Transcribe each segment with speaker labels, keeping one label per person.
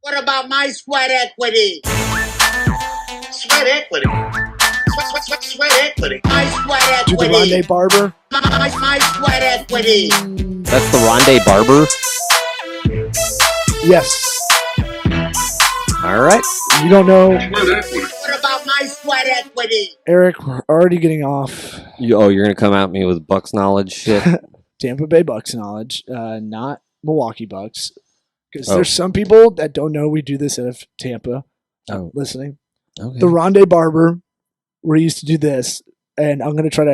Speaker 1: What about my sweat equity? Sweat equity. Sweat equity. My sweat
Speaker 2: Do the
Speaker 1: equity.
Speaker 2: Rondé Barber?
Speaker 1: My sweat equity.
Speaker 3: That's the Rondé Barber.
Speaker 2: Yes.
Speaker 3: All right.
Speaker 2: You don't know,
Speaker 1: What about my sweat equity?
Speaker 2: Eric, we're already getting off
Speaker 3: You're going to come at me with Bucks knowledge shit?
Speaker 2: Tampa Bay Bucks knowledge, not Milwaukee Bucks. Because
Speaker 3: Oh.
Speaker 2: there's some people that don't know we do this out of Tampa
Speaker 3: Oh.
Speaker 2: listening.
Speaker 3: Okay.
Speaker 2: The Rondé Barber, we used to do this, and I'm going to try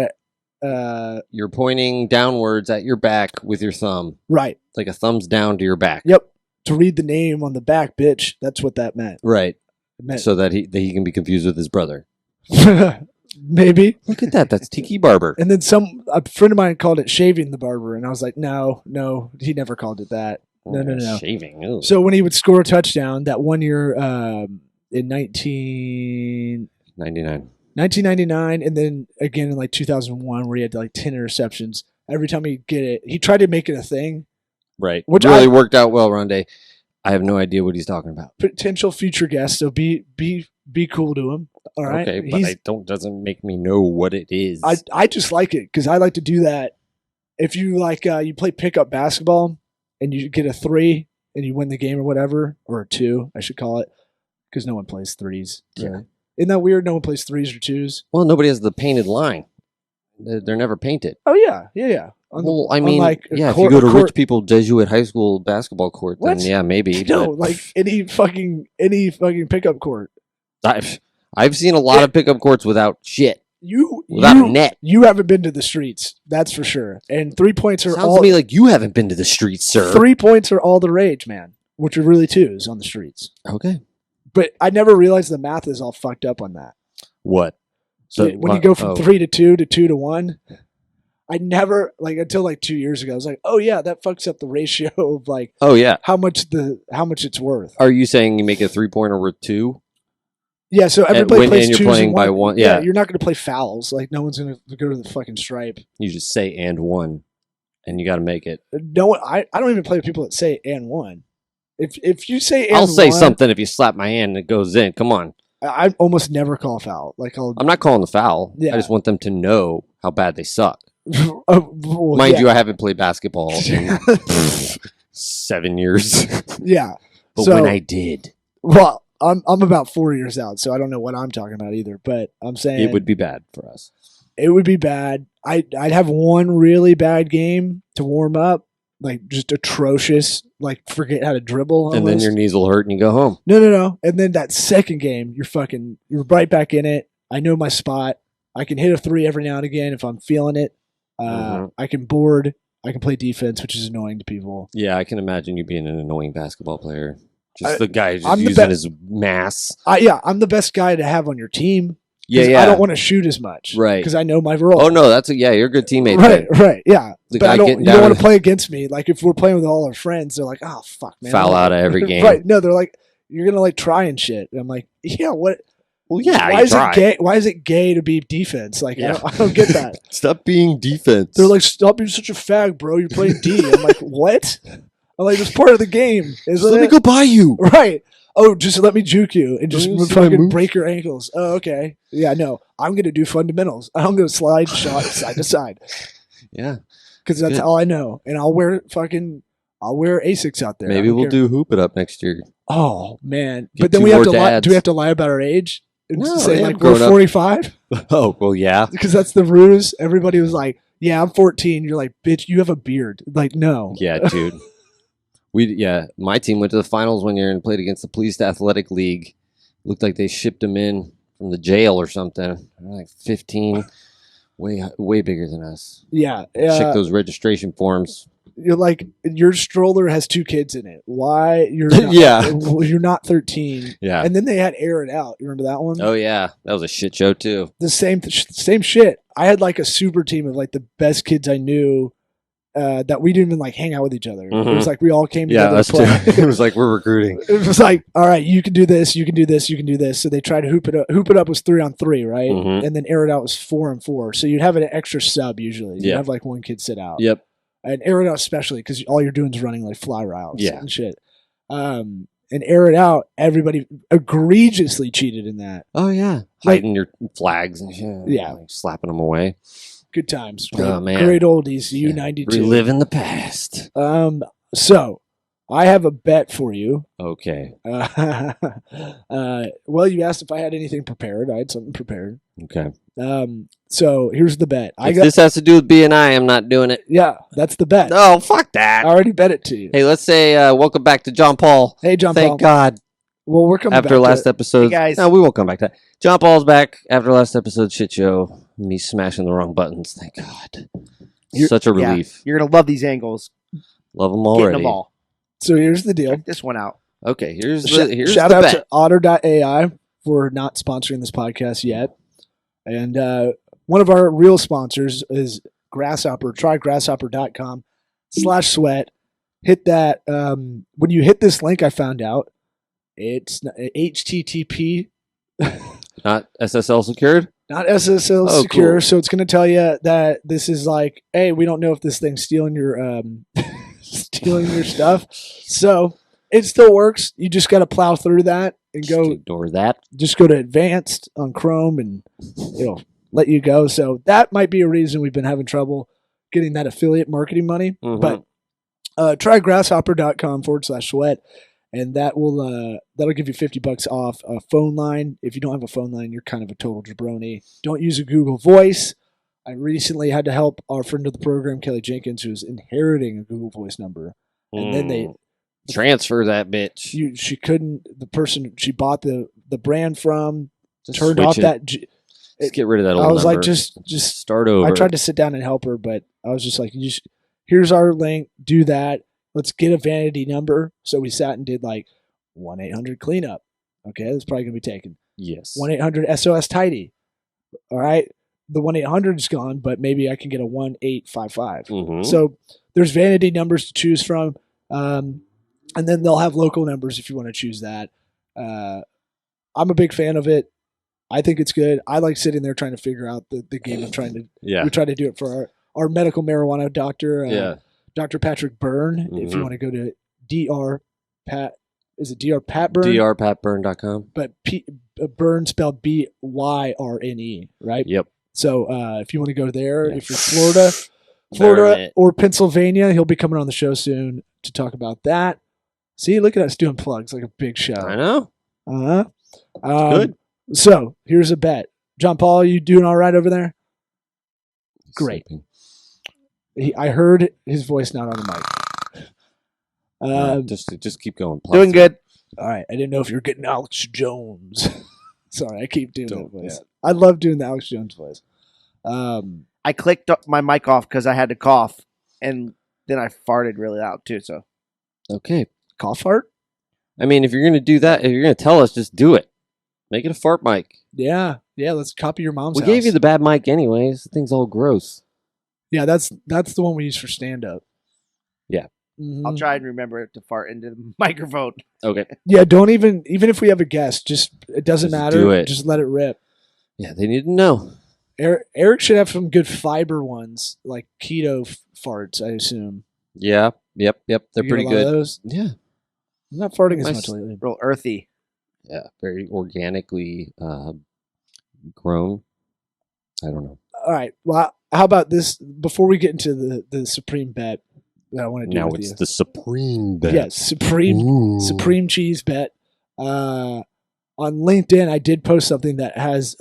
Speaker 2: to,
Speaker 3: You're pointing downwards at your back with your thumb,
Speaker 2: right.
Speaker 3: like a thumbs down to your back.
Speaker 2: Yep. To read the name on the back, bitch. That's what that meant.
Speaker 3: Right.
Speaker 2: It meant
Speaker 3: So that he can be confused with his brother.
Speaker 2: maybe.
Speaker 3: Look at that. That's Tiki Barber.
Speaker 2: And then a friend of mine called it shaving the barber, and I was like, no, he never called it that. No.
Speaker 3: Shaving. Ew.
Speaker 2: So when he would score a touchdown that one year in
Speaker 3: 99.
Speaker 2: 1999, and then again in like 2001, where he had like 10 interceptions. Every time he'd get it, he tried to make it a thing.
Speaker 3: Right.
Speaker 2: Which
Speaker 3: really worked out well, Rondé. I have no idea what he's talking about.
Speaker 2: Potential future guest, so be cool to him. All right.
Speaker 3: Okay, but doesn't make me know what it is.
Speaker 2: I just like it because I like to do that. If you like, you play pickup basketball and you get a 3 and you win the game or whatever, or a 2, I should call it, because no one plays 3s.
Speaker 3: Yeah.
Speaker 2: Really. Isn't that weird? No one plays 3s or 2s.
Speaker 3: Well, nobody has the painted line. They're never painted.
Speaker 2: Oh yeah.
Speaker 3: Well, I mean,
Speaker 2: like
Speaker 3: yeah, if
Speaker 2: court-
Speaker 3: you go to
Speaker 2: court-
Speaker 3: Rich People Jesuit High School basketball court, then
Speaker 2: What?
Speaker 3: yeah, maybe.
Speaker 2: No,
Speaker 3: but
Speaker 2: like any fucking pickup court.
Speaker 3: I've seen a lot of pickup courts without shit, without a
Speaker 2: You
Speaker 3: net.
Speaker 2: you haven't been to the streets, that's for sure. And 3 points are
Speaker 3: Sounds
Speaker 2: all
Speaker 3: to me like you haven't been to the streets, sir.
Speaker 2: 3 points are all the rage, man. Which are really 2s on the streets.
Speaker 3: Okay.
Speaker 2: But I never realized the math is all fucked up on that.
Speaker 3: What?
Speaker 2: So when you go from
Speaker 3: oh.
Speaker 2: 3 to 2 to 2 to 1, I never until like 2 years ago, I was like, oh yeah, that fucks up the ratio of like
Speaker 3: Oh yeah.
Speaker 2: how much it's worth.
Speaker 3: Are you saying you make a 3-pointer worth 2?
Speaker 2: Yeah, so
Speaker 3: And
Speaker 2: everybody
Speaker 3: when-
Speaker 2: plays
Speaker 3: and you're
Speaker 2: 2s
Speaker 3: playing
Speaker 2: and
Speaker 3: by
Speaker 2: 1.
Speaker 3: one- yeah.
Speaker 2: You're not going to play fouls. Like no one's going to go to the fucking stripe.
Speaker 3: You just say and 1, and you got to make it.
Speaker 2: No one. I don't even play with people that say and 1. If you say and
Speaker 3: I'll say
Speaker 2: 1,
Speaker 3: something if you slap my hand and it goes in. Come on.
Speaker 2: I almost never call a foul. Like
Speaker 3: I'm not calling the foul.
Speaker 2: Yeah.
Speaker 3: I just want them to know how bad they suck.
Speaker 2: well,
Speaker 3: Mind
Speaker 2: yeah.
Speaker 3: you, I haven't played basketball in 7 years.
Speaker 2: Yeah.
Speaker 3: But
Speaker 2: So-
Speaker 3: when I did,
Speaker 2: Well, I'm about 4 years out, so I don't know what I'm talking about either. But I'm saying
Speaker 3: it would be bad for us.
Speaker 2: it would be bad. I'd have one really bad game to warm up, like just atrocious, like forget how to dribble.
Speaker 3: And then
Speaker 2: almost.
Speaker 3: your knees will hurt and you go home.
Speaker 2: No. And then that second game, you're right back in it. I know my spot. I can hit a 3 every now and again if I'm feeling it.
Speaker 3: Mhm.
Speaker 2: I can board. I can play defense, which is annoying to people.
Speaker 3: Yeah, I can imagine you being an annoying basketball player. Just
Speaker 2: I-
Speaker 3: the guy just
Speaker 2: I'm the
Speaker 3: using
Speaker 2: be-
Speaker 3: his mass.
Speaker 2: I'm the best guy to have on your team.
Speaker 3: Yeah,
Speaker 2: 'Cause
Speaker 3: yeah.
Speaker 2: I don't want to shoot as much,
Speaker 3: Right.
Speaker 2: Because I know my role.
Speaker 3: Oh no, you're a good teammate.
Speaker 2: Right,
Speaker 3: then.
Speaker 2: right, yeah.
Speaker 3: The
Speaker 2: But
Speaker 3: guy
Speaker 2: I don't.
Speaker 3: getting
Speaker 2: You don't
Speaker 3: down
Speaker 2: want
Speaker 3: to
Speaker 2: to play against me. Like if we're playing with all our friends, they're like, "Oh fuck, man!"
Speaker 3: Foul out of every game.
Speaker 2: Right? No, they're like, "You're gonna like try and shit." And I'm like, "Yeah, what?
Speaker 3: Well, yeah.
Speaker 2: why
Speaker 3: you
Speaker 2: is
Speaker 3: try.
Speaker 2: it gay? Why is it gay to be defense? Like,
Speaker 3: Yeah.
Speaker 2: I don't get that."
Speaker 3: Stop being defense.
Speaker 2: They're like, "Stop being such a fag, bro. You're playing D." I'm like, "What?" I'm like, "It's part of the game,
Speaker 3: Just
Speaker 2: isn't
Speaker 3: let
Speaker 2: it?"
Speaker 3: me go by you.
Speaker 2: Right. Oh, just let me juke you and just
Speaker 3: Don't you see my
Speaker 2: fucking
Speaker 3: moves?
Speaker 2: break your ankles. Oh, okay. Yeah, no. I'm gonna do fundamentals. I'm gonna slide shot side to side
Speaker 3: Yeah.
Speaker 2: because that's
Speaker 3: Good.
Speaker 2: all I know. And I'll wear Asics out there. I
Speaker 3: Maybe
Speaker 2: don't
Speaker 3: we'll
Speaker 2: care.
Speaker 3: do hoop it up next year.
Speaker 2: Oh man!
Speaker 3: Get
Speaker 2: But then
Speaker 3: two
Speaker 2: we have
Speaker 3: more
Speaker 2: to lie.
Speaker 3: dads.
Speaker 2: Do we have to lie about our age? And
Speaker 3: No,
Speaker 2: say
Speaker 3: yeah,
Speaker 2: like
Speaker 3: grown
Speaker 2: we're
Speaker 3: up.
Speaker 2: 45
Speaker 3: Oh well, yeah.
Speaker 2: because that's the ruse. Everybody was like, "Yeah, I'm 14." You're like, "Bitch, you have a beard." Like, no.
Speaker 3: Yeah, dude. My team went to the finals one year and played against the Police Athletic League. Looked like they shipped them in from the jail or something. They're like 15, way bigger than us.
Speaker 2: Yeah.
Speaker 3: Check those registration forms.
Speaker 2: You're like your stroller has 2 kids in it. Why you're not,
Speaker 3: Yeah.
Speaker 2: you're not 13?
Speaker 3: Yeah.
Speaker 2: And then they had Air It Out. You remember that one?
Speaker 3: Oh yeah, that was a shit show too.
Speaker 2: The same shit. I had like a super team of like the best kids I knew. That we didn't even like hang out with each other. It
Speaker 3: Mhm.
Speaker 2: was like we all came
Speaker 3: Yeah,
Speaker 2: together
Speaker 3: us
Speaker 2: to
Speaker 3: too.
Speaker 2: play.
Speaker 3: It was like we're recruiting.
Speaker 2: It was like, all right, you can do this, you can do this, you can do this. So they tried to hoop it up. Hoop it up was 3-on-3, right?
Speaker 3: Mhm.
Speaker 2: And then Air It Out was 4-on-4. So you'd have an extra sub usually. You'd
Speaker 3: Yeah.
Speaker 2: have like one kid sit out.
Speaker 3: Yep.
Speaker 2: And Air It Out especially because all you're doing is running like fly routes
Speaker 3: Yeah.
Speaker 2: and shit. and air it out, everybody egregiously cheated in that.
Speaker 3: Oh yeah,
Speaker 2: Like-
Speaker 3: hiding your flags and shit.
Speaker 2: Yeah.
Speaker 3: like slapping them away.
Speaker 2: Good times.
Speaker 3: Oh, man.
Speaker 2: Great oldies. U92.
Speaker 3: Reliving the past.
Speaker 2: So I have a bet for you.
Speaker 3: Okay.
Speaker 2: Well, you asked if I had anything prepared. I had something prepared.
Speaker 3: Okay.
Speaker 2: So here's the bet.
Speaker 3: If this has to do with BNI, I'm not doing it.
Speaker 2: Yeah, that's the bet.
Speaker 3: No, fuck that.
Speaker 2: I already bet it to you.
Speaker 3: Hey, let's say welcome back to John Paul.
Speaker 2: Hey, John
Speaker 3: Thank
Speaker 2: Paul.
Speaker 3: God.
Speaker 2: Well, we're coming
Speaker 3: After
Speaker 2: back
Speaker 3: last
Speaker 2: to,
Speaker 3: episode.
Speaker 4: Hey, guys.
Speaker 3: No, we won't come back to that. John Paul's back after last episode shit show. Me smashing the wrong buttons. Thank God. Such a
Speaker 4: Yeah,
Speaker 3: relief.
Speaker 4: you're gonna love these angles.
Speaker 3: Love them
Speaker 4: Getting
Speaker 3: already.
Speaker 4: them all.
Speaker 2: So here's the deal.
Speaker 4: Check this one out.
Speaker 3: Okay, here's
Speaker 2: Shout
Speaker 3: the
Speaker 2: out
Speaker 3: bet.
Speaker 2: to Otter.ai for not sponsoring this podcast yet. And one of our real sponsors is Grasshopper. Try grasshopper.com/sweat. Hit that. When you hit this link, I found out it's HTTP,
Speaker 3: Not SSL secured?
Speaker 2: not SSL
Speaker 3: Oh,
Speaker 2: secure.
Speaker 3: cool.
Speaker 2: So it's going to tell you that this is like, hey, we don't know if this thing's stealing your stealing your stuff. So it still works. You just got to plow through that and
Speaker 3: Just
Speaker 2: go.
Speaker 3: ignore that.
Speaker 2: Just go to advanced on Chrome and it'll let you go. So that might be a reason we've been having trouble getting that affiliate marketing money.
Speaker 3: Mhm.
Speaker 2: But try grasshopper.com/sweat, and that'll give you $50 off a phone line. If you don't have a phone line, you're kind of a total jabroni. Don't use a Google Voice. I recently had to help our friend of the program, Kelly Jenkins, who's inheriting a Google Voice number, and then they
Speaker 3: transfer that bitch.
Speaker 2: she couldn't. The person she bought the brand from
Speaker 3: Just
Speaker 2: turned
Speaker 3: switch
Speaker 2: off
Speaker 3: it.
Speaker 2: that.
Speaker 3: Just get rid of that old
Speaker 2: I was like,
Speaker 3: number.
Speaker 2: just
Speaker 3: start over.
Speaker 2: I tried to sit down and help her, but I was just like, here's our link, do that. Let's get a vanity number. So we sat and did like 1-800-cleanup. Okay, that's probably going to be taken.
Speaker 3: Yes.
Speaker 2: 1-800-SOS tidy. All right. The 1-800 is gone, but maybe I can get a 1-855.
Speaker 3: Mhm.
Speaker 2: So there's vanity numbers to choose from. And then they'll have local numbers if you want to choose that. I'm a big fan of it. I think it's good. I like sitting there trying to figure out the game of trying to
Speaker 3: Yeah.
Speaker 2: we try to do it for our medical marijuana doctor,
Speaker 3: Yeah.
Speaker 2: Dr. Patrick Byrne. If you
Speaker 3: Mhm.
Speaker 2: want to go to Dr. Pat, is it Dr. Pat Byrne?
Speaker 3: drpatburn.com.
Speaker 2: But Byrne spelled Byrne, right?
Speaker 3: Yep.
Speaker 2: So if you want to go there,
Speaker 3: Yeah.
Speaker 2: if you're Florida
Speaker 3: Burn it.
Speaker 2: or Pennsylvania, he'll be coming on the show soon to talk about that. See, look at us doing plugs like a big show.
Speaker 3: I know.
Speaker 2: Uh-huh.
Speaker 3: Good.
Speaker 2: So here's a bet. John Paul, you doing all right over there? Great. I heard his voice not on the mic.
Speaker 3: Just keep going.
Speaker 4: Doing good.
Speaker 2: All right. I didn't know if you were getting Alex Jones. Sorry, I keep doing that
Speaker 3: Don't-
Speaker 2: voice.
Speaker 3: yeah.
Speaker 2: I love doing the Alex Jones voice.
Speaker 4: I clicked my mic off because I had to cough, and then I farted really loud too. So
Speaker 3: Okay.
Speaker 2: Cough fart?
Speaker 3: I mean, if you're gonna do that, if you're gonna tell us, just do it. Make it a fart mic.
Speaker 2: Yeah. Yeah, let's copy your mom's
Speaker 3: We
Speaker 2: house.
Speaker 3: gave you the bad mic anyways. The thing's all gross.
Speaker 2: Yeah, that's the one we use for stand up.
Speaker 3: Yeah.
Speaker 4: I'll try and remember to fart into the microphone.
Speaker 3: Okay.
Speaker 2: Yeah, don't even if we have a guest, just it doesn't
Speaker 3: Just
Speaker 2: matter.
Speaker 3: do it.
Speaker 2: Just let it rip.
Speaker 3: Yeah, they need to know.
Speaker 2: Eric should have some good fiber ones, like keto farts, I assume.
Speaker 3: Yeah. Yep. They're
Speaker 2: You get
Speaker 3: pretty
Speaker 2: a lot of
Speaker 3: good.
Speaker 2: those?
Speaker 3: Yeah.
Speaker 2: I'm not farting as
Speaker 3: Nice.
Speaker 2: much lately.
Speaker 4: Real earthy.
Speaker 3: Yeah. Very organically grown. I don't know.
Speaker 2: All right. Well, how about this? Before we get into the supreme bet that I want to do
Speaker 3: Now
Speaker 2: with
Speaker 3: it's
Speaker 2: you.
Speaker 3: the supreme bet.
Speaker 2: Yes, supreme cheese bet. On LinkedIn, I did post something that has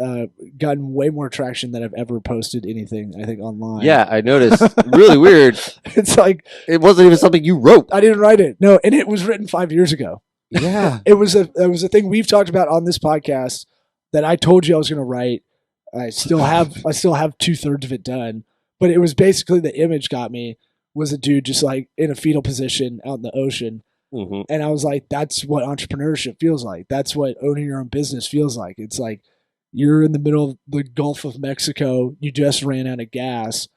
Speaker 2: gotten way more traction than I've ever posted anything, I think, online.
Speaker 3: Yeah, I noticed. Really weird.
Speaker 2: It's like
Speaker 3: It wasn't even something you wrote.
Speaker 2: I didn't write it. No, and it was written 5 years ago.
Speaker 3: Yeah.
Speaker 2: It was a thing we've talked about on this podcast that I told you I was going to write. I still have 2/3 of it done, but it was basically the image got me was a dude just like in a fetal position out in the ocean.
Speaker 3: hmm
Speaker 2: And I was like, that's what entrepreneurship feels like. That's what owning your own business feels like. It's like you're in the middle of the Gulf of Mexico. You just ran out of gas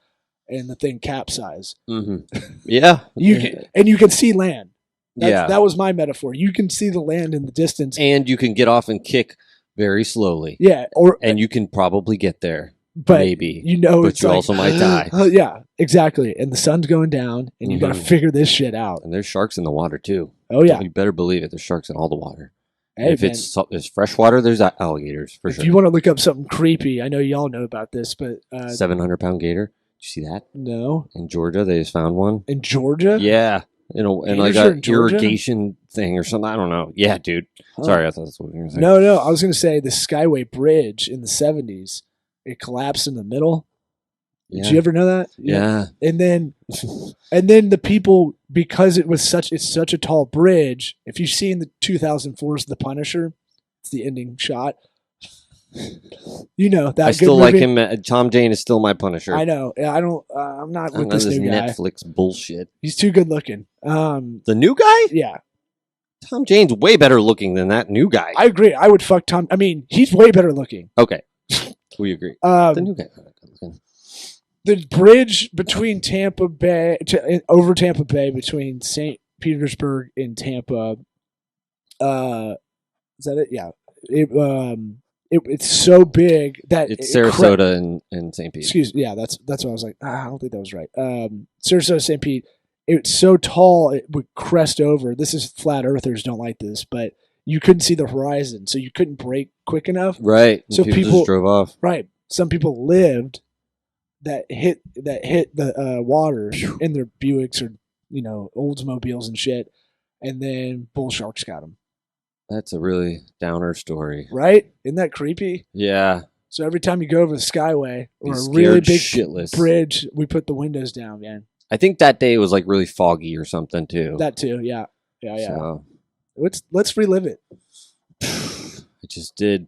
Speaker 2: and the thing capsized.
Speaker 3: hmm Yeah.
Speaker 2: You can see land.
Speaker 3: Yeah.
Speaker 2: That was my metaphor. You can see the land in the distance.
Speaker 3: And you can get off and kick very slowly.
Speaker 2: Yeah. Or
Speaker 3: And you can probably get there.
Speaker 2: but
Speaker 3: Maybe.
Speaker 2: you know,
Speaker 3: But
Speaker 2: it's
Speaker 3: you
Speaker 2: like,
Speaker 3: also might die.
Speaker 2: Yeah, exactly. And the sun's going down, and you got to
Speaker 3: Mhm.
Speaker 2: figure this shit out.
Speaker 3: And there's sharks in the water too.
Speaker 2: Oh yeah.
Speaker 3: You better believe it. There's sharks in all the water.
Speaker 2: Hey,
Speaker 3: if
Speaker 2: man,
Speaker 3: it's fresh water, there's alligators for
Speaker 2: if
Speaker 3: sure.
Speaker 2: you want to look up something creepy, I know y'all know about this, but
Speaker 3: 700-pound gator. Did you see that
Speaker 2: no,
Speaker 3: in Georgia? They just found one.
Speaker 2: in Georgia.
Speaker 3: Yeah, in like
Speaker 2: Gators are
Speaker 3: a
Speaker 2: in Georgia?
Speaker 3: irrigation thing or something. I don't know. Yeah, dude.
Speaker 2: Huh.
Speaker 3: Sorry, I thought that's what you were gonna say.
Speaker 2: No. I was going to say the Skyway Bridge in the 70s. It collapsed in the middle.
Speaker 3: Yeah.
Speaker 2: Did you ever know that?
Speaker 3: Yeah.
Speaker 2: And then the people, because it's such a tall bridge. If you've seen the 2004's The Punisher, it's the ending shot. You know that.
Speaker 3: I
Speaker 2: good
Speaker 3: still like
Speaker 2: movie?
Speaker 3: him. Tom Jane is still my Punisher.
Speaker 2: I know. I don't. I'm not
Speaker 3: I don't
Speaker 2: with
Speaker 3: know
Speaker 2: this
Speaker 3: this
Speaker 2: new guy.
Speaker 3: Netflix bullshit.
Speaker 2: He's too good looking.
Speaker 3: The new guy?
Speaker 2: Yeah,
Speaker 3: Tom Jane's way better looking than that new guy.
Speaker 2: I agree. I would fuck Tom. I mean, he's way better looking.
Speaker 3: Okay, we agree. The new guy.
Speaker 2: The bridge between Tampa Bay over Tampa Bay between St. Petersburg and Tampa. Is that it? Yeah. It's so big that
Speaker 3: It's Sarasota and St. Pete.
Speaker 2: Excuse me. Yeah, that's what I was like. I don't think that was right. Sarasota, St. Pete. It's so tall it would crest over. This is flat earthers don't like this, but you couldn't see the horizon, so you couldn't brake quick enough.
Speaker 3: Right.
Speaker 2: So
Speaker 3: people
Speaker 2: people-
Speaker 3: just drove off.
Speaker 2: Right. Some people lived that hit the water in their Buicks or Oldsmobiles and shit, and then bull sharks got them.
Speaker 3: That's a really downer story.
Speaker 2: Right? Isn't that creepy?
Speaker 3: Yeah.
Speaker 2: So every time you go over the Skyway
Speaker 3: Be
Speaker 2: or a
Speaker 3: scared
Speaker 2: really big
Speaker 3: shitless.
Speaker 2: bridge, we put the windows down, man.
Speaker 3: I think that day was like really foggy or something too.
Speaker 2: That too, yeah.
Speaker 3: So,
Speaker 2: Let's relive it.
Speaker 3: I just did.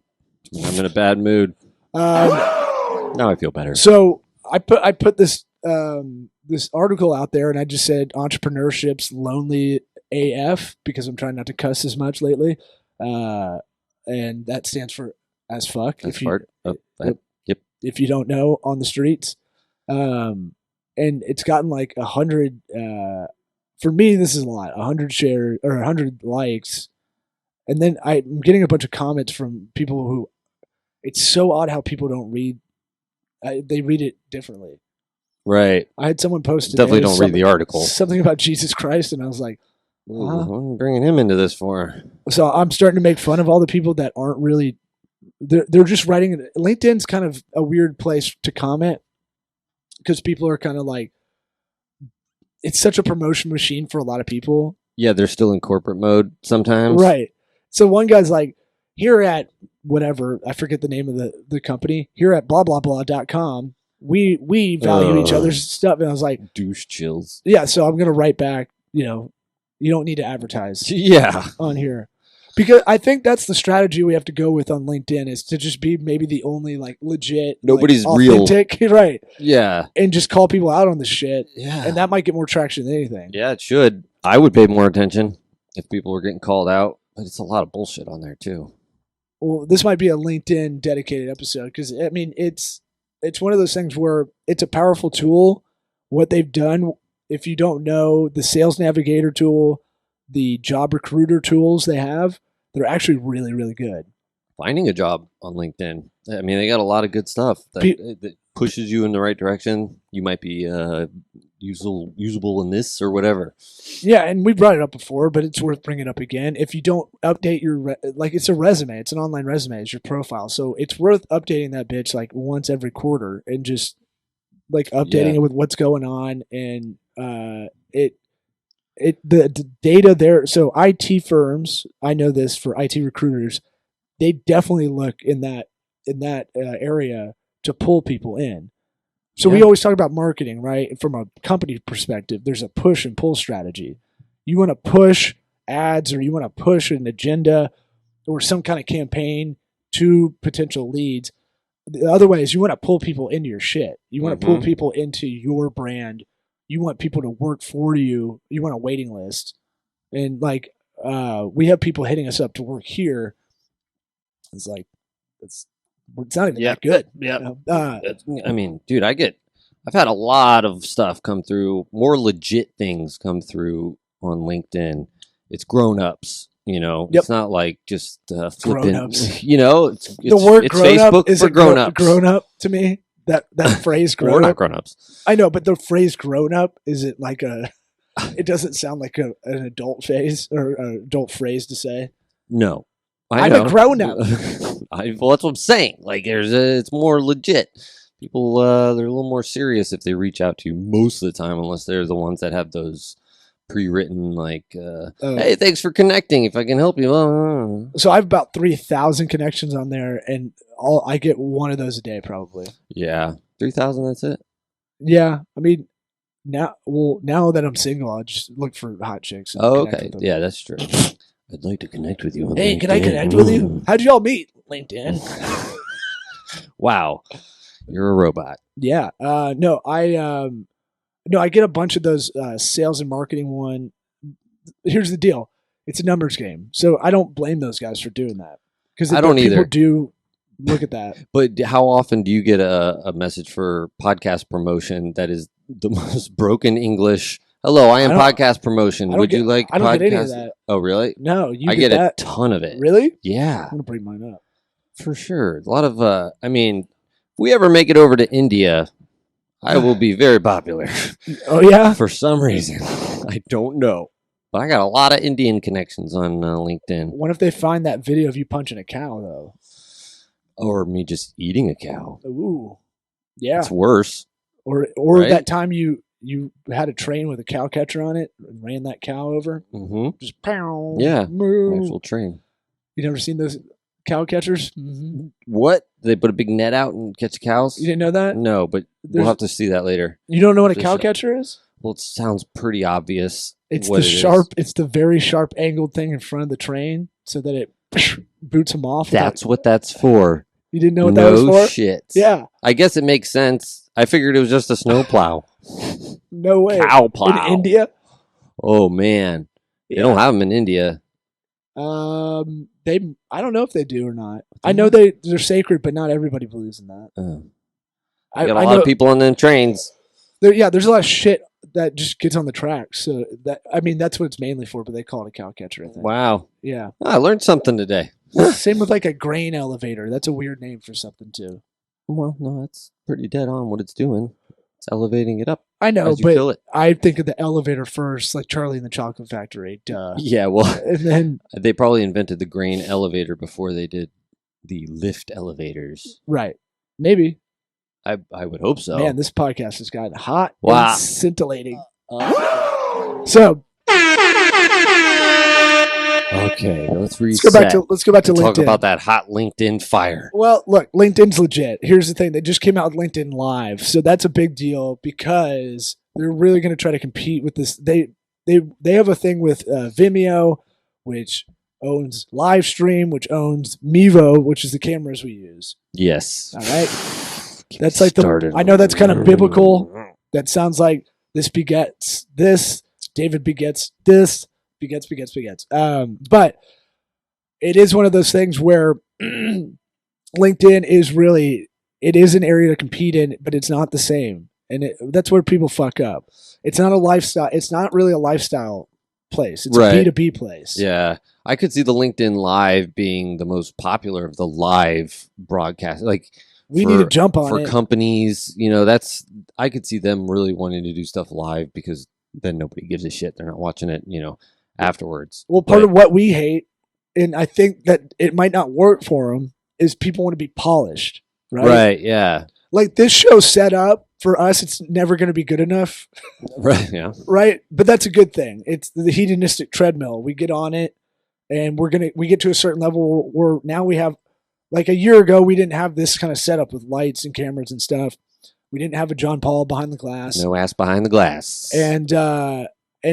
Speaker 3: I'm in a bad mood. Now I feel better.
Speaker 2: So I put this this article out there, and I just said entrepreneurship's lonely AF because I'm trying not to cuss as much lately, and that stands for as fuck.
Speaker 3: That's
Speaker 2: if you
Speaker 3: part of that.
Speaker 2: if you don't know on the streets, and it's gotten like 100. For me, this is a lot. 100 shares or 100 likes, and then I'm getting a bunch of comments from people who. It's so odd how people don't read. They read it differently.
Speaker 3: Right.
Speaker 2: I had someone post today
Speaker 3: Definitely don't read the article.
Speaker 2: something about Jesus Christ, and I was like,
Speaker 3: Ooh, what am I bringing him into this for?
Speaker 2: so I'm starting to make fun of all the people that aren't really. They're just writing it. LinkedIn's kind of a weird place to comment because people are kind of like, it's such a promotion machine for a lot of people,
Speaker 3: Yeah, they're still in corporate mode sometimes.
Speaker 2: right? So one guy's like, here at whatever, I forget the name of the company, here at blah blah blah.com, we value each other's stuff, and I was like,
Speaker 3: Douche chills.
Speaker 2: yeah, so I'm gonna write back, you don't need to advertise
Speaker 3: Yeah.
Speaker 2: on here. Because I think that's the strategy we have to go with on LinkedIn is to just be maybe the only like legit,
Speaker 3: Nobody's
Speaker 2: like,
Speaker 3: real.
Speaker 2: authentic, right?
Speaker 3: Yeah.
Speaker 2: And just call people out on the shit,
Speaker 3: Yeah.
Speaker 2: and that might get more traction than anything.
Speaker 3: Yeah, it should. I would pay more attention if people were getting called out, but it's a lot of bullshit on there too.
Speaker 2: Well, this might be a LinkedIn dedicated episode because I mean it's one of those things where it's a powerful tool. What they've done, if you don't know the Sales Navigator tool, the job recruiter tools they have, they're actually really, really good.
Speaker 3: Finding a job on LinkedIn. I mean, they got a lot of good stuff that pushes you in the right direction. You might be usable in this or whatever.
Speaker 2: Yeah, and we brought it up before, but it's worth bringing up again. If you don't update your it's a resume, it's an online resume, it's your profile, so it's worth updating that bitch like once every quarter and just like updating it with what's going on and the data there. So IT firms, I know this for IT recruiters, they definitely look in that area to pull people in. So we always talk about marketing, right? From a company perspective, there's a push and pull strategy. You want to push ads or you want to push an agenda or some kind of campaign to potential leads. The other way is you want to pull people into your shit. You want to pull people into your brand. You want people to work for you. You want a waiting list. And like we have people hitting us up to work here. It's like it's not even that good.
Speaker 4: Yeah.
Speaker 3: I mean, dude, I've had a lot of stuff come through, more legit things come through on LinkedIn. It's grown-ups, It's not like just flipping,
Speaker 2: Grown-ups.
Speaker 3: it's
Speaker 2: The word
Speaker 3: it's
Speaker 2: grown up
Speaker 3: Facebook
Speaker 2: is
Speaker 3: for grown-ups.
Speaker 2: grown up to me. that phrase
Speaker 3: We're
Speaker 2: grown
Speaker 3: not
Speaker 2: up.
Speaker 3: grown ups.
Speaker 2: I know, but the phrase grown up isn't like a. It doesn't sound like an adult phase or an adult phrase to say.
Speaker 3: No.
Speaker 2: I'm a grown-up.
Speaker 3: Well, that's what I'm saying. Like, it's more legit. People, they're a little more serious if they reach out to you most of the time, unless they're the ones that have those pre-written, like, hey, thanks for connecting. If I can help you.
Speaker 2: So I have about 3,000 connections on there, and I get one of those a day probably.
Speaker 3: Yeah. 3,000, that's it?
Speaker 2: Yeah, I mean, now that I'm single, I just look for hot chicks. And
Speaker 3: Oh,
Speaker 2: connect
Speaker 3: okay.
Speaker 2: with them.
Speaker 3: Yeah, that's true. I'd like to connect with you on
Speaker 2: Hey,
Speaker 3: LinkedIn.
Speaker 2: can I connect with you? How'd y'all meet? LinkedIn.
Speaker 3: Wow. You're a robot.
Speaker 2: Yeah. No, I get a bunch of those sales and marketing one. Here's the deal. It's a numbers game. So I don't blame those guys for doing that. Because
Speaker 3: I don't
Speaker 2: people
Speaker 3: either.
Speaker 2: do look at that.
Speaker 3: But how often do you get a message for podcast promotion that is the most broken English? Hello, I am
Speaker 2: I don't-
Speaker 3: podcast promotion.
Speaker 2: I don't
Speaker 3: Would you
Speaker 2: get-
Speaker 3: like
Speaker 2: I don't
Speaker 3: podcast?
Speaker 2: get any of that.
Speaker 3: Oh, really?
Speaker 2: No, you
Speaker 3: I
Speaker 2: get
Speaker 3: get
Speaker 2: that.
Speaker 3: a ton of it.
Speaker 2: Really?
Speaker 3: Yeah,
Speaker 2: I'm going to bring mine up.
Speaker 3: for sure. A lot of, I mean, if we ever make it over to India, I will be very popular.
Speaker 2: Oh, yeah?
Speaker 3: For some reason. I don't know. But I got a lot of Indian connections on LinkedIn.
Speaker 2: What if they find that video of you punching a cow, though?
Speaker 3: Or me just eating a cow.
Speaker 2: Ooh. Yeah.
Speaker 3: It's worse.
Speaker 2: Or
Speaker 3: Right?
Speaker 2: that time you had a train with a cow catcher on it and ran that cow over.
Speaker 3: Mm-hmm.
Speaker 2: Just pow.
Speaker 3: Yeah.
Speaker 2: Moo.
Speaker 3: Actual train.
Speaker 2: You never seen those cow catchers? Mm-hmm.
Speaker 3: What? They put a big net out and catch cows?
Speaker 2: You didn't know that?
Speaker 3: No, but we'll
Speaker 2: There's-
Speaker 3: have to see that later.
Speaker 2: You don't know what a
Speaker 3: There's
Speaker 2: cow
Speaker 3: a-
Speaker 2: catcher is?
Speaker 3: Well, it sounds pretty obvious.
Speaker 2: It's
Speaker 3: what
Speaker 2: the
Speaker 3: it is.
Speaker 2: sharp. It's the very sharp angled thing in front of the train, so that it boots them off. without-
Speaker 3: That's what that's for.
Speaker 2: you didn't know what that was
Speaker 3: No
Speaker 2: for?
Speaker 3: shit.
Speaker 2: Yeah,
Speaker 3: I guess it makes sense. I figured it was just a snowplow.
Speaker 2: no way.
Speaker 3: Cow plow.
Speaker 2: In India,
Speaker 3: Oh man, they don't have them in India.
Speaker 2: they. I don't know if they do or not. I know they're sacred, but not everybody believes in that.
Speaker 3: I got a lot of people on them trains.
Speaker 2: There's a lot of shit that just gets on the tracks. So that's what it's mainly for. But they call it a cow catcher, I think.
Speaker 3: Wow,
Speaker 2: Yeah.
Speaker 3: I learned something today.
Speaker 2: Same with like a grain elevator. That's a weird name for something too.
Speaker 3: Well, no, that's pretty dead on what it's doing. It's elevating it up
Speaker 2: I know,
Speaker 3: as you
Speaker 2: but
Speaker 3: fill it.
Speaker 2: I think of the elevator first, like Charlie and the Chocolate Factory. Duh.
Speaker 3: Yeah, well,
Speaker 2: And then
Speaker 3: they probably invented the grain elevator before they did the lift elevators.
Speaker 2: right, maybe.
Speaker 3: I would hope so.
Speaker 2: Man, this podcast has gotten hot
Speaker 3: Wow.
Speaker 2: and scintillating. So
Speaker 3: Okay, let's
Speaker 2: let's
Speaker 3: reset.
Speaker 2: go back to
Speaker 3: Talk
Speaker 2: LinkedIn.
Speaker 3: about that hot LinkedIn fire.
Speaker 2: Well, look, LinkedIn's legit. Here's the thing: they just came out with LinkedIn Live, so that's a big deal because they're really going to try to compete with this. They have a thing with Vimeo, which owns Livestream, which owns Mevo, which is the cameras we use.
Speaker 3: Yes.
Speaker 2: All right,
Speaker 3: Get
Speaker 2: that's
Speaker 3: me
Speaker 2: like the.
Speaker 3: started.
Speaker 2: I know that's kind of biblical. That sounds like this begets this. David begets this. Begets. But it is one of those things where LinkedIn is really, it is an area to compete in, but it's not the same. And that's where people fuck up. It's not a lifestyle. It's not really a lifestyle place. It's
Speaker 3: Right.
Speaker 2: a B2B place.
Speaker 3: Yeah, I could see the LinkedIn Live being the most popular of the live broadcast. Like
Speaker 2: We
Speaker 3: for-
Speaker 2: need to jump on
Speaker 3: for
Speaker 2: it.
Speaker 3: companies, I could see them really wanting to do stuff live because then nobody gives a shit. They're not watching it, afterwards.
Speaker 2: Well, part
Speaker 3: But-
Speaker 2: of what we hate, and I think that it might not work for them, is people want to be polished.
Speaker 3: right, yeah,
Speaker 2: Like this show set up for us, it's never going to be good enough.
Speaker 3: right, yeah.
Speaker 2: Right, but that's a good thing. It's the hedonistic treadmill. We get on it, and we get to a certain level where now we have, like a year ago, we didn't have this kind of setup with lights and cameras and stuff. We didn't have a John Paul behind the glass,
Speaker 3: No ass behind the glass.
Speaker 2: and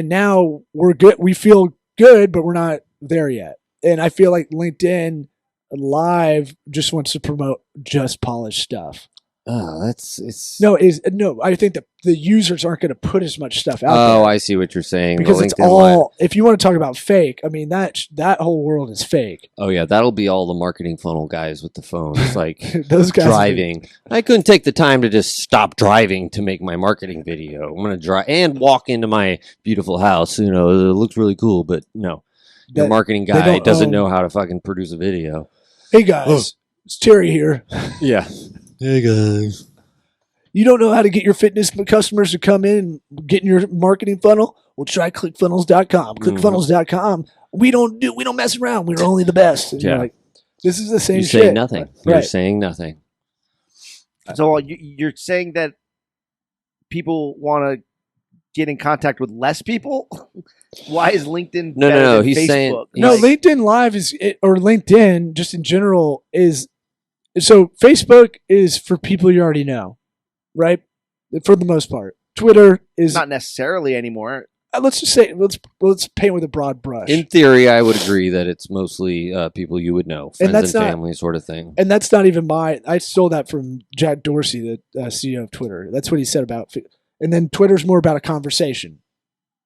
Speaker 2: now we're good. We feel good, but we're not there yet. And I feel like LinkedIn Live just wants to promote just polished stuff.
Speaker 3: it's
Speaker 2: No, I think that the users aren't going to put as much stuff out
Speaker 3: Oh,
Speaker 2: there.
Speaker 3: I see what you're saying. The
Speaker 2: Because it's
Speaker 3: LinkedIn Live.
Speaker 2: all, if you want to talk about fake, I mean, that whole world is fake.
Speaker 3: Oh yeah, that'll be all the marketing funnel guys with the phones, like
Speaker 2: Those guys.
Speaker 3: driving. I couldn't take the time to just stop driving to make my marketing video. I'm gonna drive and walk into my beautiful house. It looks really cool, but no, your
Speaker 2: That-
Speaker 3: marketing
Speaker 2: they
Speaker 3: guy
Speaker 2: don't
Speaker 3: doesn't
Speaker 2: own-
Speaker 3: know how to fucking produce a video.
Speaker 2: Hey guys, it's Terry here.
Speaker 3: Yeah. Hey guys.
Speaker 2: You don't know how to get your fitness customers to come in and get in your marketing funnel? Well, try ClickFunnels.com. ClickFunnels.com. We don't mess around. We're only the best. And you're like, this is the same
Speaker 3: You
Speaker 2: shit.
Speaker 3: say nothing. You're
Speaker 2: Right.
Speaker 3: saying nothing.
Speaker 4: So you're saying that people want to get in contact with less people? Why is LinkedIn
Speaker 3: No,
Speaker 4: better
Speaker 3: no,
Speaker 4: than
Speaker 3: he's
Speaker 4: Facebook?
Speaker 3: saying-
Speaker 2: No,
Speaker 3: Like-
Speaker 2: LinkedIn Live or LinkedIn just in general is, so Facebook is for people you already know, right? For the most part. Twitter is,
Speaker 4: Not necessarily anymore.
Speaker 2: let's just say, let's paint with a broad brush.
Speaker 3: In theory, I would agree that it's mostly people you would know, friends and,
Speaker 2: that's not-
Speaker 3: family sort of thing.
Speaker 2: And that's not even I stole that from Jack Dorsey, the CEO of Twitter. That's what he said about, and then Twitter's more about a conversation,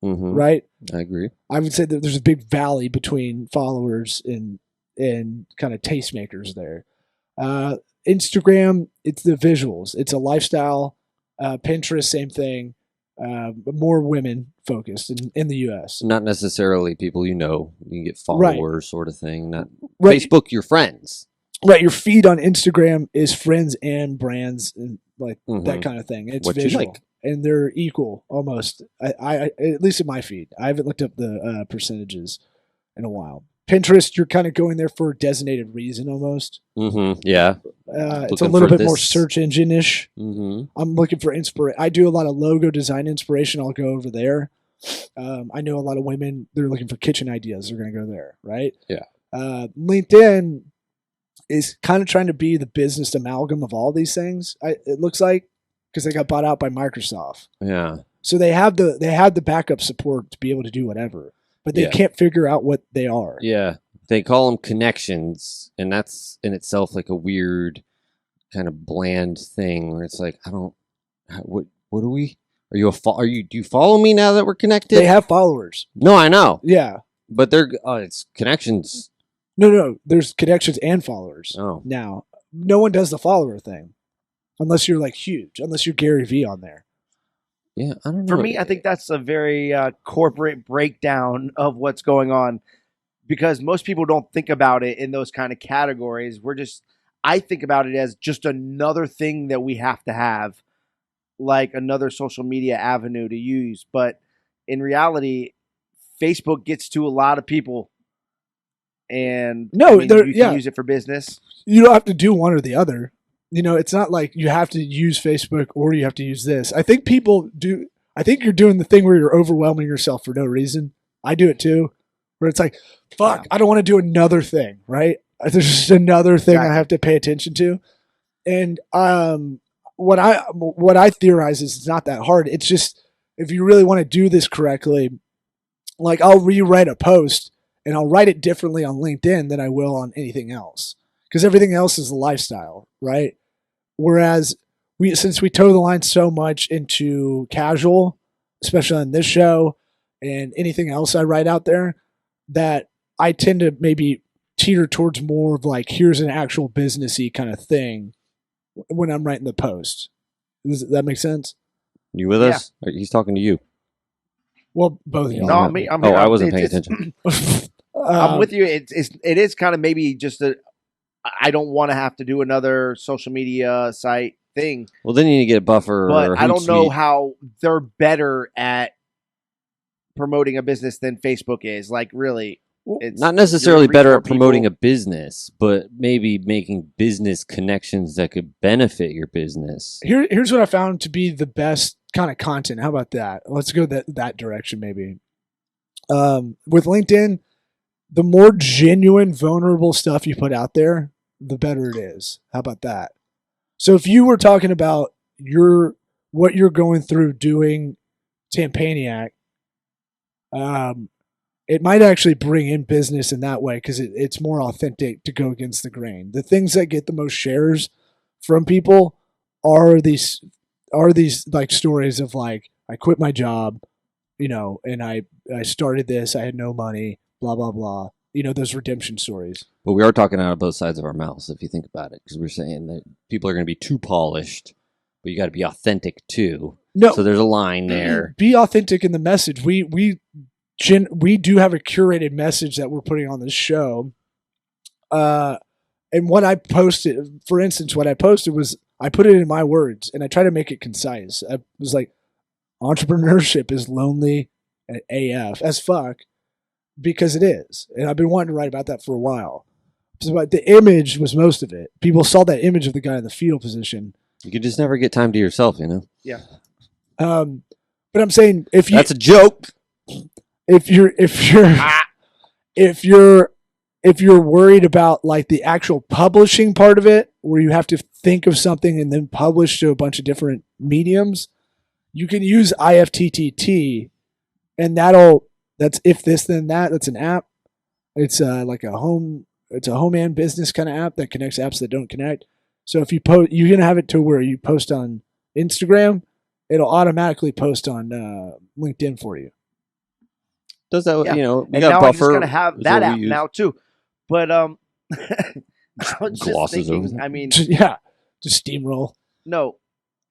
Speaker 3: Hmm.
Speaker 2: right?
Speaker 3: I agree.
Speaker 2: I would say that there's a big valley between followers and kind of tastemakers there. Instagram, it's the visuals. It's a lifestyle. Pinterest, same thing. But more women focused in the U.S.
Speaker 3: Not necessarily people you know. You can get
Speaker 2: Right.
Speaker 3: followers, sort of thing. Not
Speaker 2: Right,
Speaker 3: Facebook, your friends.
Speaker 2: right. Your feed on Instagram is friends and brands and like
Speaker 3: Mhm.
Speaker 2: that kind of thing. It's
Speaker 3: What you
Speaker 2: visual,
Speaker 3: like.
Speaker 2: and they're equal almost. I at least in my feed, I haven't looked up the percentages in a while. Pinterest, you're kind of going there for a designated reason almost.
Speaker 3: Mm-hmm. Yeah.
Speaker 2: It's a
Speaker 3: Looking
Speaker 2: little
Speaker 3: for
Speaker 2: bit more
Speaker 3: this.
Speaker 2: search engine ish.
Speaker 3: Mm-hmm.
Speaker 2: I'm looking for inspiration. I do a lot of logo design inspiration. I'll go over there. I know a lot of women, they're looking for kitchen ideas. They're going to go there, right?
Speaker 3: Yeah.
Speaker 2: LinkedIn is kind of trying to be the business amalgam of all these things. It looks like, because they got bought out by Microsoft.
Speaker 3: Yeah.
Speaker 2: So they have the backup support to be able to do whatever, but they
Speaker 3: Yeah.
Speaker 2: can't figure out what they are.
Speaker 3: Yeah. They call them connections, and that's in itself like a weird kind of bland thing where it's like, I don't. What are we? Are you do you follow me now that we're connected?
Speaker 2: They have followers.
Speaker 3: No, I know,
Speaker 2: Yeah.
Speaker 3: but they're it's connections.
Speaker 2: No. There's connections and followers.
Speaker 3: Oh,
Speaker 2: Now, no one does the follower thing unless you're like huge, unless you're Gary Vee on there.
Speaker 3: yeah. I don't know.
Speaker 4: For me, I think that's a very corporate breakdown of what's going on, because most people don't think about it in those kind of categories. I think about it as just another thing that we have to have, like another social media avenue to use. But in reality, Facebook gets to a lot of people, and
Speaker 2: No,
Speaker 4: you
Speaker 2: they're-
Speaker 4: can
Speaker 2: yeah.
Speaker 4: use it for business.
Speaker 2: You don't have to do one or the other. You know, it's not like you have to use Facebook or you have to use this. I think people do. I think you're doing the thing where you're overwhelming yourself for no reason. I do it too, where it's like, fuck, I don't want to do another thing, right? There's just another thing I
Speaker 4: Exactly.
Speaker 2: have to pay attention to. And what I theorize is it's not that hard. It's just if you really want to do this correctly, like I'll rewrite a post and I'll write it differently on LinkedIn than I will on anything else, because everything else is a lifestyle, right? Whereas since we toe the line so much into casual, especially on this show and anything else I write out there, that I tend to maybe teeter towards more of like, here's an actual businessy kind of thing when I'm writing the post. Does that make sense?
Speaker 3: you with us? He's talking to you.
Speaker 2: Well, both of y'all.
Speaker 4: No, I'm
Speaker 3: Oh,
Speaker 4: here.
Speaker 3: I wasn't paying
Speaker 4: It's-
Speaker 3: attention.
Speaker 4: I'm with you. It is kind of maybe just I don't want to have to do another social media site thing,
Speaker 3: Well, then you need to get a buffer.
Speaker 4: but
Speaker 3: or
Speaker 4: I don't know
Speaker 3: Hootsuite.
Speaker 4: how they're better at promoting a business than Facebook is. Like, really, it's
Speaker 3: Not necessarily
Speaker 4: you're
Speaker 3: better
Speaker 4: reaching
Speaker 3: at promoting
Speaker 4: people.
Speaker 3: a business, but maybe making business connections that could benefit your business.
Speaker 2: Here's what I found to be the best kind of content. How about that? Let's go that direction maybe. With LinkedIn, the more genuine, vulnerable stuff you put out there, the better it is. How about that? So if you were talking about what you're going through doing Tampaniac, it might actually bring in business in that way because it's more authentic to go against the grain. The things that get the most shares from people are these like stories of like, I quit my job, you know, and I started this, I had no money, blah blah blah, you know, those redemption stories.
Speaker 3: But we are talking out of both sides of our mouths, if you think about it, because we're saying that people are going to be too polished, but you got to be authentic too.
Speaker 2: No,
Speaker 3: So there's a line there.
Speaker 2: be authentic in the message. We do have a curated message that we're putting on this show. And what I posted, for instance, what I posted was I put it in my words and I try to make it concise. I was like, entrepreneurship is lonely AF as fuck because it is. And I've been wanting to write about that for a while. But the image was most of it. People saw that image of the guy in the fetal position.
Speaker 3: You could just never get time to yourself, you know?
Speaker 4: Yeah.
Speaker 2: But I'm saying if you
Speaker 3: That's a joke.
Speaker 2: if you're worried about like the actual publishing part of it, where you have to think of something and then publish to a bunch of different mediums, you can use IFTTT, and that's if this then that. That's an app. It's like a home and business kind of app that connects apps that don't connect. So if you post, you're gonna have it to where you post on Instagram, it'll automatically post on LinkedIn for you.
Speaker 3: Does that,
Speaker 4: Yeah.
Speaker 3: you know, we
Speaker 4: And
Speaker 3: got
Speaker 4: now
Speaker 3: Buffer.
Speaker 4: I'm just gonna have
Speaker 3: is
Speaker 4: that
Speaker 3: what we
Speaker 4: app
Speaker 3: use.
Speaker 4: now too. But I was just
Speaker 3: Glosses over
Speaker 4: thinking.
Speaker 3: that.
Speaker 4: I mean,
Speaker 2: Yeah, just steamroll.
Speaker 4: no.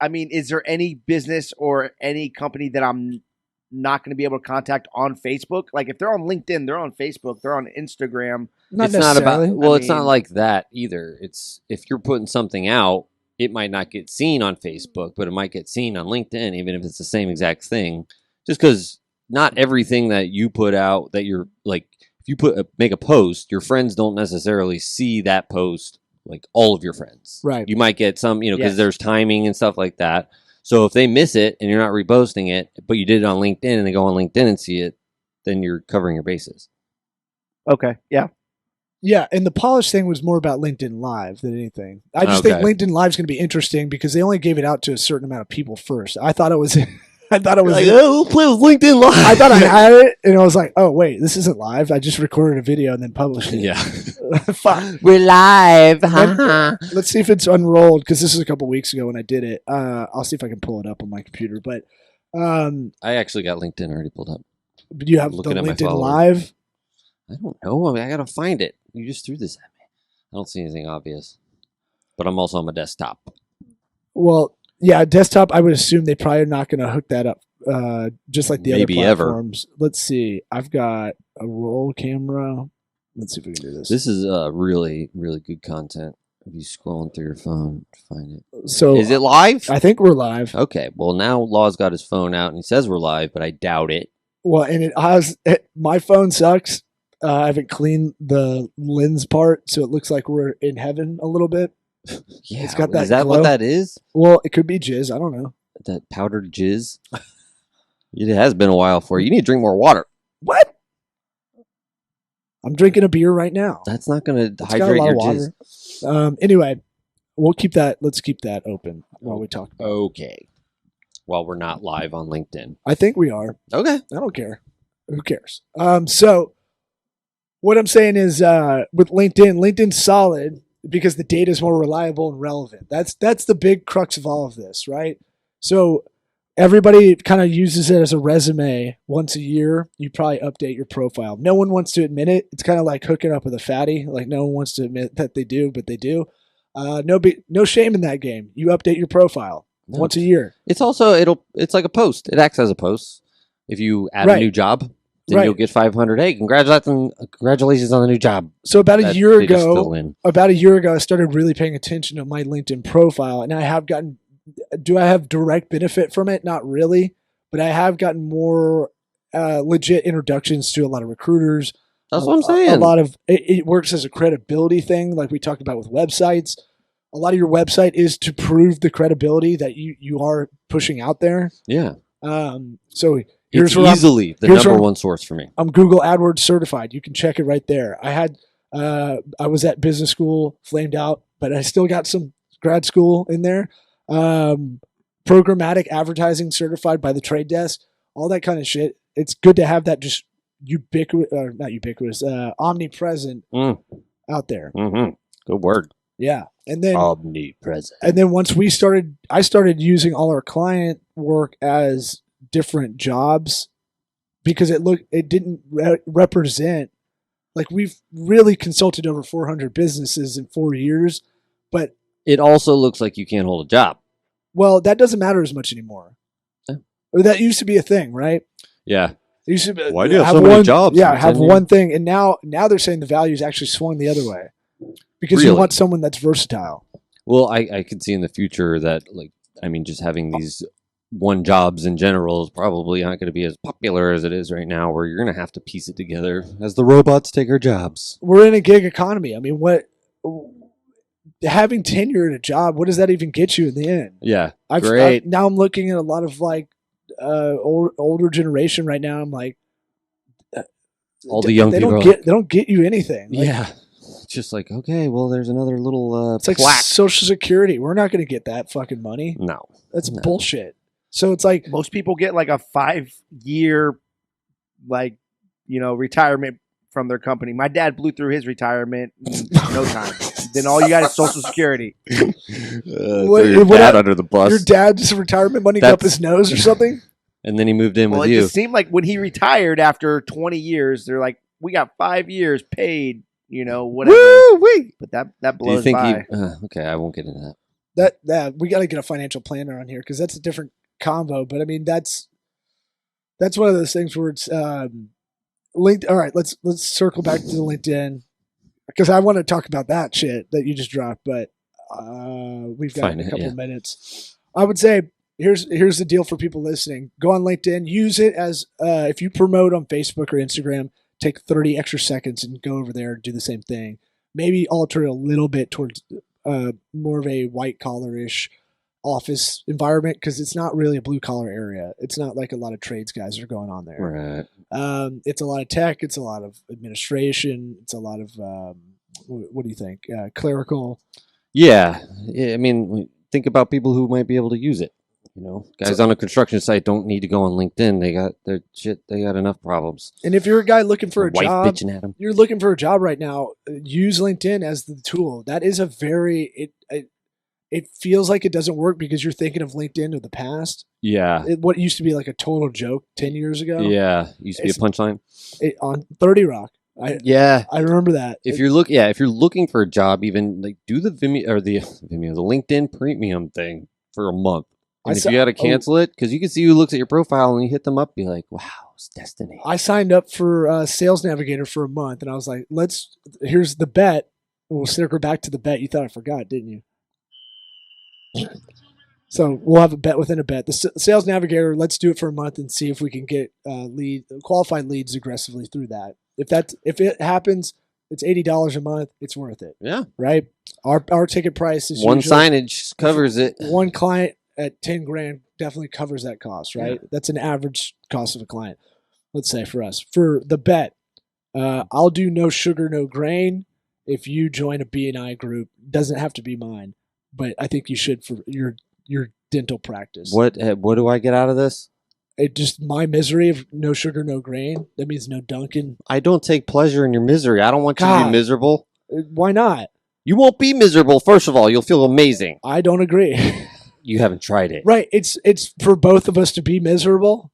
Speaker 4: I mean, is there any business or any company that I'm not going to be able to contact on Facebook? Like, if they're on LinkedIn, they're on Facebook, they're on Instagram.
Speaker 2: Not
Speaker 3: It's not about,
Speaker 2: necessarily.
Speaker 3: well,
Speaker 4: I
Speaker 3: it's not
Speaker 4: mean-
Speaker 3: like that either. It's if you're putting something out, it might not get seen on Facebook, but it might get seen on LinkedIn, even if it's the same exact thing. Just because not everything that you put out that you're like, if you make a post, your friends don't necessarily see that post, like all of your friends.
Speaker 2: Right.
Speaker 3: You might get some, you know, because
Speaker 4: Yes.
Speaker 3: there's timing and stuff like that. So if they miss it and you're not reposting it, but you did it on LinkedIn and they go on LinkedIn and see it, then you're covering your bases.
Speaker 4: Okay. Yeah.
Speaker 2: Yeah, and the polish thing was more about LinkedIn Live than anything. I just think
Speaker 3: Okay.
Speaker 2: LinkedIn Live is going to be interesting because they only gave it out to a certain amount of people first. I thought it was, I thought it was,
Speaker 3: Like, oh, we'll play with LinkedIn Live.
Speaker 2: I thought I had it, and I was like, oh wait, this isn't live. I just recorded a video and then published it.
Speaker 3: Yeah.
Speaker 2: Fuck.
Speaker 3: We're live.
Speaker 2: Let's see if it's unrolled because this is a couple weeks ago when I did it. I'll see if I can pull it up on my computer. But
Speaker 3: I actually got LinkedIn already pulled up.
Speaker 2: do you have
Speaker 3: Looking
Speaker 2: the
Speaker 3: at my
Speaker 2: LinkedIn
Speaker 3: followers.
Speaker 2: Live?
Speaker 3: I don't know. I mean, I gotta find it. You just threw this at me. I don't see anything obvious. But I'm also on my desktop.
Speaker 2: Well, yeah, desktop. I would assume they probably are not going to hook that up, just like the
Speaker 3: Maybe
Speaker 2: other
Speaker 3: ever.
Speaker 2: platforms. Let's see. I've got a roll camera. Let's see if we can do this.
Speaker 3: This is really, really good content. If you scrolling through your phone to find it.
Speaker 2: So
Speaker 3: Is it live?
Speaker 2: I think we're live.
Speaker 3: Okay. Well, now Law's got his phone out and he says we're live, but I doubt it.
Speaker 2: Well, and it has my phone sucks. I haven't cleaned the lens part, so it looks like we're in heaven a little bit.
Speaker 3: Yeah.
Speaker 2: It's got that
Speaker 3: Is that
Speaker 2: glow.
Speaker 3: what that is?
Speaker 2: Well, it could be jizz. I don't know.
Speaker 3: That powdered jizz? It has been a while for you. You need to drink more water.
Speaker 2: What? I'm drinking a beer right now.
Speaker 3: That's not going to
Speaker 2: It's got a
Speaker 3: hydrate
Speaker 2: lot
Speaker 3: your
Speaker 2: of water.
Speaker 3: jizz.
Speaker 2: Anyway, we'll keep that. Let's keep that open while we talk.
Speaker 3: Okay. Well, we're not live on LinkedIn.
Speaker 2: I think we are.
Speaker 3: Okay.
Speaker 2: I don't care. Who cares? So what I'm saying is with LinkedIn, LinkedIn's solid because the data is more reliable and relevant. That's the big crux of all of this, right? So everybody kind of uses it as a resume once a year. You probably update your profile. No one wants to admit it. It's kind of like hooking up with a fatty. Like no one wants to admit that they do, but they do. No shame in that game. You update your profile
Speaker 3: No.
Speaker 2: once a year.
Speaker 3: It's also it's like a post. It acts as a post. If you add
Speaker 2: Right.
Speaker 3: a new job, then
Speaker 2: Right.
Speaker 3: you'll get 500. Hey, congratulations on the new job.
Speaker 2: So about a
Speaker 3: That
Speaker 2: year
Speaker 3: they just
Speaker 2: ago,
Speaker 3: fill in.
Speaker 2: I started really paying attention to my LinkedIn profile, and I have gotten. Do I have direct benefit from it? Not really, but I have gotten more legit introductions to a lot of recruiters.
Speaker 3: That's what I'm
Speaker 2: A
Speaker 3: saying.
Speaker 2: lot of it works as a credibility thing, like we talked about with websites. A lot of your website is to prove the credibility that you are pushing out there.
Speaker 3: Yeah.
Speaker 2: So here's
Speaker 3: It's
Speaker 2: where
Speaker 3: easily the
Speaker 2: here's
Speaker 3: number
Speaker 2: where-
Speaker 3: one source for me.
Speaker 2: I'm Google AdWords certified. You can check it right there. I was at business school, flamed out, but I still got some grad school in there. Programmatic advertising certified by the Trade Desk, all that kind of shit. It's good to have that just omnipresent
Speaker 3: Mm.
Speaker 2: out there.
Speaker 3: Mm-hmm. Good word.
Speaker 2: Yeah. And then
Speaker 3: Omnipresent.
Speaker 2: once I started using all our client work as different jobs because it didn't represent, like we've really consulted over 400 businesses in 4 years, but
Speaker 3: It also looks like you can't hold a job.
Speaker 2: well, that doesn't matter as much anymore.
Speaker 3: Yeah.
Speaker 2: That used to be a thing, right?
Speaker 3: Yeah.
Speaker 2: It used to be,
Speaker 3: Why do you have so many jobs
Speaker 2: Yeah,
Speaker 3: in
Speaker 2: have
Speaker 3: 10 years?
Speaker 2: one thing, and now they're saying the value's actually swung the other way because you
Speaker 3: Really?
Speaker 2: want someone that's versatile.
Speaker 3: Well, I could see in the future that, just having these one jobs in general is probably not going to be as popular as it is right now, where you're going to have to piece it together as the robots take our jobs.
Speaker 2: We're in a gig economy. I mean, having tenure at a job, what does that even get you in the end?
Speaker 3: Yeah, great.
Speaker 2: Now I'm looking at a lot of older generation right now. I'm like,
Speaker 3: all the young people
Speaker 2: they don't get you anything. Like,
Speaker 3: yeah. It's just like, okay, well, there's another little
Speaker 2: it's like
Speaker 3: plaque.
Speaker 2: Social Security. We're not going to get that fucking money.
Speaker 3: No.
Speaker 2: That's bullshit. So it's like
Speaker 4: most people get like a 5-year, retirement from their company. My dad blew through his retirement in no time. Then all you got is Social Security.
Speaker 3: Throw your dad under the bus.
Speaker 2: Your dad's retirement money got up his nose or something?
Speaker 3: And then he moved in with
Speaker 4: it
Speaker 3: you.
Speaker 4: Just seemed like when he retired after 20 years, they're like, we got 5 years paid, whatever.
Speaker 2: Woo-wee.
Speaker 4: But that blows
Speaker 3: Do you think
Speaker 4: by.
Speaker 3: okay, I won't get into that.
Speaker 2: That we got to get a financial planner on here because that's a different convo. But I mean, that's one of those things where it's linked. All right, let's circle back to the LinkedIn because I want to talk about that shit that you just dropped. But we've got a couple of minutes. I would say here's the deal for people listening. Go on LinkedIn, use it as if you promote on Facebook or Instagram, take 30 extra seconds and go over there and do the same thing. Maybe alter it a little bit towards more of a white collar-ish office environment because it's not really a blue collar area. It's not like a lot of trades guys are going on there.
Speaker 3: Right.
Speaker 2: It's a lot of tech. It's a lot of administration. It's a lot of what do you think? Clerical.
Speaker 3: Yeah. I mean, think about people who might be able to use it. Guys on a construction site don't need to go on LinkedIn. They got their shit. They got enough problems.
Speaker 2: And if you're a guy looking for a job,
Speaker 3: bitching at them.
Speaker 2: You're looking for a job right now. Use LinkedIn as the tool. That is a very it feels like it doesn't work because you're thinking of LinkedIn of the past.
Speaker 3: Yeah.
Speaker 2: What used to be like a total joke 10 years ago.
Speaker 3: Yeah. Used to be a punchline.
Speaker 2: On 30 Rock. I remember that.
Speaker 3: If you're looking for a job, even do the Vimeo or the LinkedIn Premium thing for a month. And if you got to cancel it, because you can see who looks at your profile and you hit them up, be like, wow, it's destiny.
Speaker 2: I signed up for Sales Navigator for a month, and I was like, here's the bet. We'll circle back to the bet. You thought I forgot, didn't you? So we'll have a bet within a bet. The Sales Navigator, let's do it for a month and see if we can get qualified leads aggressively through that. If it happens, it's $80 a month. It's worth it.
Speaker 3: Yeah.
Speaker 2: Right? Our ticket price is
Speaker 3: one signage covers it.
Speaker 2: One client at 10 grand definitely covers that cost, right? Yeah. That's an average cost of a client, let's say for us. For the bet, I'll do no sugar, no grain. If you join a B&I group, doesn't have to be mine, but I think you should for your dental practice.
Speaker 3: What do I get out of this?
Speaker 2: It just my misery of no sugar, no grain. That means no Dunkin'.
Speaker 3: I don't take pleasure in your misery. I don't want you to be miserable.
Speaker 2: Why not?
Speaker 3: You won't be miserable. First of all, you'll feel amazing.
Speaker 2: I don't agree.
Speaker 3: You haven't tried it.
Speaker 2: Right. It's for both of us to be miserable.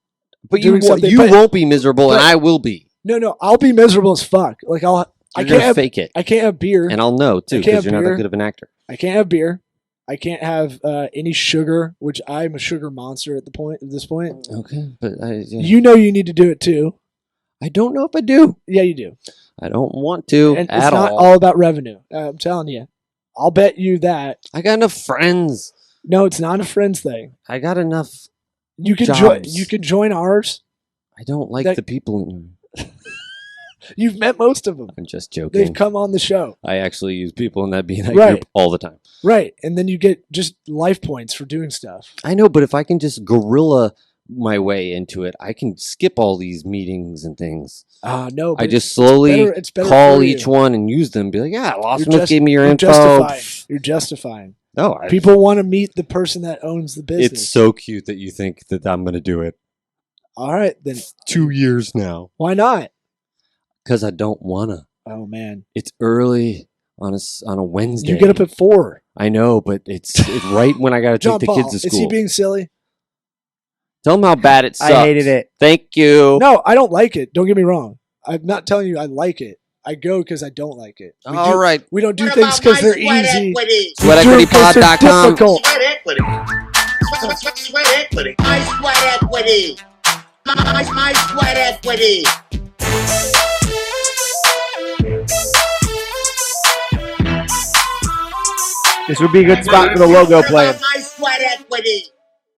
Speaker 3: But you won't be miserable, and I will be.
Speaker 2: No. I'll be miserable as fuck. Like I can't
Speaker 3: fake it.
Speaker 2: I can't have beer.
Speaker 3: And I'll know, too, because you're not that good of an actor.
Speaker 2: I can't have beer. I can't have any sugar, which I'm a sugar monster at this point.
Speaker 3: Okay. But
Speaker 2: you know you need to do it, too.
Speaker 3: I don't know if I do.
Speaker 2: Yeah, you do.
Speaker 3: I don't want to
Speaker 2: and it's not all about revenue. I'm telling you. I'll bet you that.
Speaker 3: I got enough friends.
Speaker 2: No, it's not a friends thing.
Speaker 3: I got enough.
Speaker 2: You can join ours.
Speaker 3: I don't like the people.
Speaker 2: You've met most of them.
Speaker 3: I'm just joking.
Speaker 2: They've come on the show.
Speaker 3: I actually use people in that B&I group all the time.
Speaker 2: Right, and then you get just life points for doing stuff.
Speaker 3: I know, but if I can just guerrilla my way into it, I can skip all these meetings and things.
Speaker 2: No,
Speaker 3: I just slowly
Speaker 2: it's better
Speaker 3: call each one and use them. Be like, yeah, Lawson gave me your info.
Speaker 2: You're justifying.
Speaker 3: No,
Speaker 2: people want to meet the person that owns the business.
Speaker 3: It's so cute that you think that I'm going to do it.
Speaker 2: All right, then.
Speaker 3: 2 years now.
Speaker 2: Why not?
Speaker 3: Because I don't want to.
Speaker 2: Oh, man.
Speaker 3: It's early on a Wednesday.
Speaker 2: You get up at 4.
Speaker 3: I know, but it's right when I got to take the kids to school.
Speaker 2: Is he being silly?
Speaker 3: Tell him how bad it sucks.
Speaker 4: I hated it.
Speaker 3: Thank you.
Speaker 2: No, I don't like it. Don't get me wrong. I'm not telling you I like it. I go because I don't like it.
Speaker 3: All right.
Speaker 2: We don't do things because they're easy.
Speaker 3: SweatEquityPod.com.
Speaker 1: Sweat equity. Sweat equity. My sweat equity. My sweat equity.
Speaker 4: This would be a good spot for the logo playing.
Speaker 1: My sweat equity.